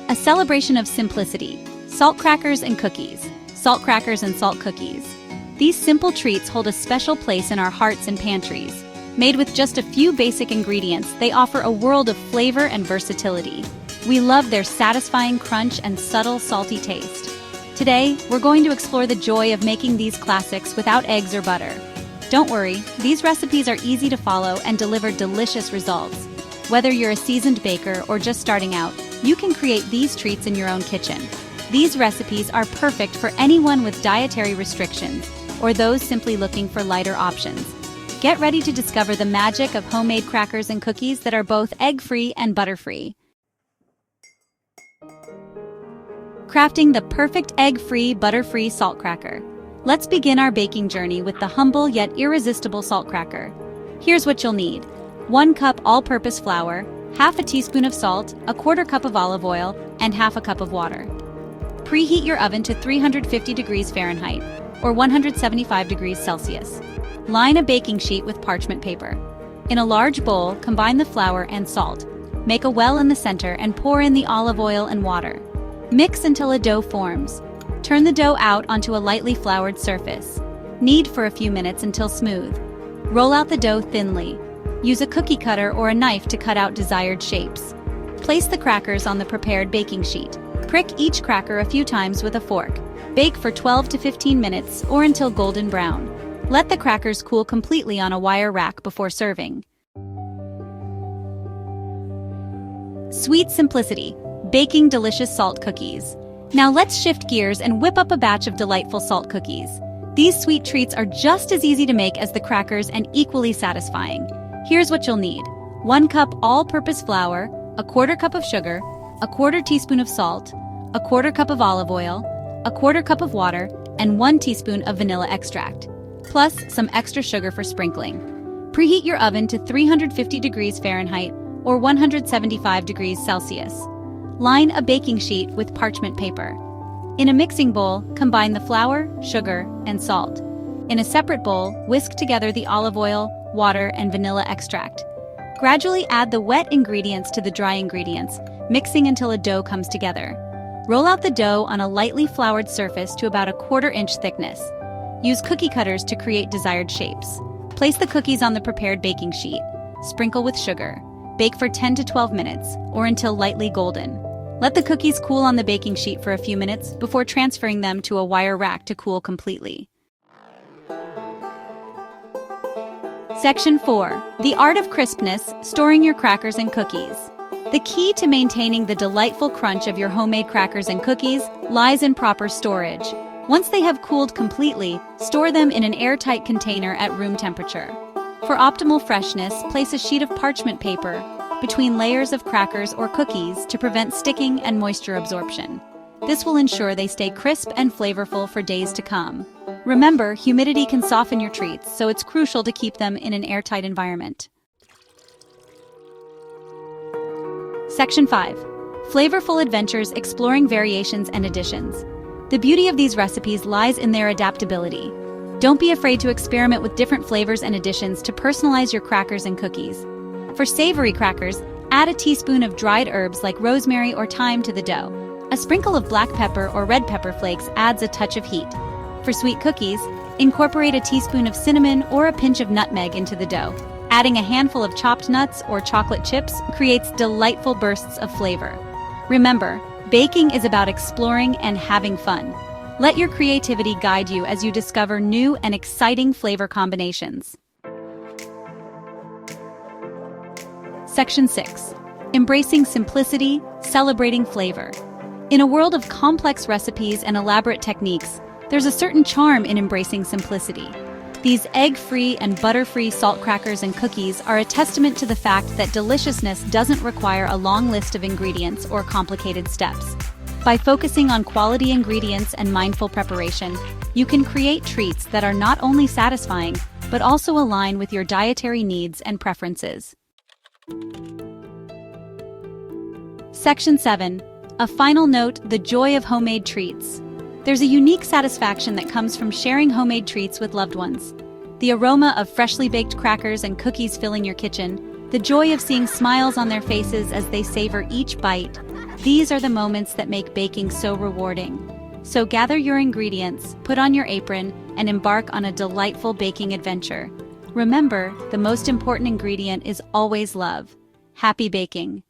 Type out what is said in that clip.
A celebration of simplicity. Salt crackers and cookies. Salt crackers and salt cookies. These simple treats hold a special place in our hearts and pantries. Made with just a few basic ingredients, they offer a world of flavor and versatility. We love their satisfying crunch and subtle salty taste. Today, we're going to explore the joy of making these classics without eggs or butter. Don't worry, these recipes are easy to follow and deliver delicious results. Whether you're a seasoned baker or just starting out, you can create these treats in your own kitchen. These recipes are perfect for anyone with dietary restrictions or those simply looking for lighter options. Get ready to discover the magic of homemade crackers and cookies that are both egg-free and butter-free. Crafting the perfect egg-free, butter-free salt cracker. Let's begin our baking journey with the humble yet irresistible salt cracker. Here's what you'll need. 1 cup all-purpose flour, half a teaspoon of salt, a 1/4 cup of olive oil, and half a cup of water. Preheat your oven to 350 degrees Fahrenheit, or 175 degrees Celsius. Line a baking sheet with parchment paper. In a large bowl, combine the flour and salt. Make a well in the center and pour in the olive oil and water. Mix until a dough forms. Turn the dough out onto a lightly floured surface. Knead for a few minutes until smooth. Roll out the dough thinly. Use a cookie cutter or a knife to cut out desired shapes. Place the crackers on the prepared baking sheet. Prick each cracker a few times with a fork. Bake for 12 to 15 minutes or until golden brown. Let the crackers cool completely on a wire rack before serving. Sweet simplicity. Baking delicious salt cookies. Now let's shift gears and whip up a batch of delightful salt cookies. These sweet treats are just as easy to make as the crackers and equally satisfying. Here's what you'll need. 1 cup all-purpose flour, a 1/4 cup of sugar, a 1/4 teaspoon of salt, a 1/4 cup of olive oil, a 1/4 cup of water, and 1 teaspoon of vanilla extract, plus some extra sugar for sprinkling. Preheat your oven to 350 degrees Fahrenheit or 175 degrees Celsius. Line a baking sheet with parchment paper. In a mixing bowl, combine the flour, sugar, and salt. In a separate bowl, whisk together the olive oil, water, and vanilla extract. Gradually add the wet ingredients to the dry ingredients, mixing until a dough comes together. Roll out the dough on a lightly floured surface to about a 1/4 inch thickness. Use cookie cutters to create desired shapes. Place the cookies on the prepared baking sheet. Sprinkle with sugar. Bake for 10 to 12 minutes, or until lightly golden. Let the cookies cool on the baking sheet for a few minutes before transferring them to a wire rack to cool completely. Section 4. The art of crispness, storing your crackers and cookies. The key to maintaining the delightful crunch of your homemade crackers and cookies lies in proper storage. Once they have cooled completely, store them in an airtight container at room temperature. For optimal freshness, place a sheet of parchment paper between layers of crackers or cookies to prevent sticking and moisture absorption. This will ensure they stay crisp and flavorful for days to come. Remember, humidity can soften your treats, so it's crucial to keep them in an airtight environment. Section 5. Flavorful adventures exploring variations and additions. The beauty of these recipes lies in their adaptability. Don't be afraid to experiment with different flavors and additions to personalize your crackers and cookies. For savory crackers, add a teaspoon of dried herbs like rosemary or thyme to the dough. A sprinkle of black pepper or red pepper flakes adds a touch of heat. For sweet cookies, incorporate a teaspoon of cinnamon or a pinch of nutmeg into the dough. Adding a handful of chopped nuts or chocolate chips creates delightful bursts of flavor. Remember, baking is about exploring and having fun. Let your creativity guide you as you discover new and exciting flavor combinations. Section 6. Embracing simplicity, celebrating flavor. In a world of complex recipes and elaborate techniques, there's a certain charm in embracing simplicity. These egg-free and butter-free salt crackers and cookies are a testament to the fact that deliciousness doesn't require a long list of ingredients or complicated steps. By focusing on quality ingredients and mindful preparation, you can create treats that are not only satisfying, but also align with your dietary needs and preferences. Section 7. A final note, the joy of homemade treats. There's a unique satisfaction that comes from sharing homemade treats with loved ones. The aroma of freshly baked crackers and cookies filling your kitchen, the joy of seeing smiles on their faces as they savor each bite. These are the moments that make baking so rewarding. So gather your ingredients, put on your apron, and embark on a delightful baking adventure. Remember, the most important ingredient is always love. Happy baking!